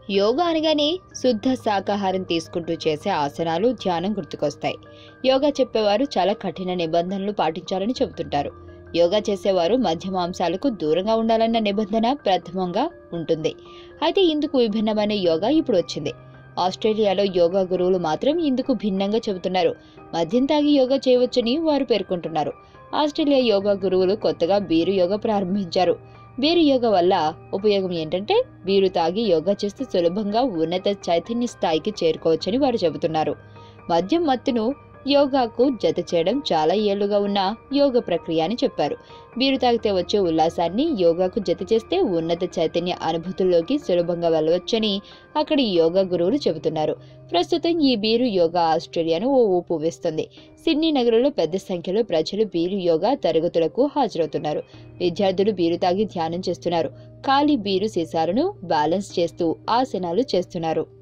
యోగా అనగానే శుద్ధ శాకాహారం తీసుకుంటూ చేసే ఆసనాలు, ధ్యానం గుర్తుకొస్తాయి. యోగా చెప్పేవారు చాలా కఠిన నిబంధనలు పాటించాలని చెబుతుంటారు. యోగా చేసేవారు మధ్య మాంసాలకు దూరంగా ఉండాలన్న నిబంధన ప్రథమంగా ఉంటుంది. అయితే ఇందుకు విభిన్నమైన యోగా ఇప్పుడు వచ్చింది. ఆస్ట్రేలియాలో యోగా గురువులు మాత్రం ఇందుకు భిన్నంగా చెబుతున్నారు. మద్యం తాగి యోగా చేయవచ్చని వారు పేర్కొంటున్నారు. ఆస్ట్రేలియా యోగా గురువులు కొత్తగా బీరు యోగా ప్రారంభించారు. బీరు యోగా వల్ల ఉపయోగం ఏంటంటే, బీరు తాగి యోగా చేస్తే సులభంగా ఉన్నత చైతన్య స్థాయికి చేరుకోవచ్చని వారు చెబుతున్నారు. మద్యం మత్తును యోగాకు జత చేయడం చాలా ఏళ్లుగా ఉన్న యోగ ప్రక్రియ అని చెప్పారు. బీరు తాగితే వచ్చే ఉల్లాసాన్ని యోగాకు జత చేస్తే ఉన్నత చైతన్య అనుభూతుల్లోకి సులభంగా వెళ్ళవచ్చని అక్కడి యోగా గురువులు చెబుతున్నారు. ప్రస్తుతం ఈ బీరు యోగా ఆస్ట్రేలియాను ఓ ఊపు వేస్తుంది. సిడ్నీ నగరంలో పెద్ద సంఖ్యలో ప్రజలు బీరు యోగా తరగతులకు హాజరవుతున్నారు. విద్యార్థులు బీరు తాగి ధ్యానం చేస్తున్నారు. ఖాళీ బీరు సీసాలను బ్యాలెన్స్ చేస్తూ ఆసనాలు చేస్తున్నారు.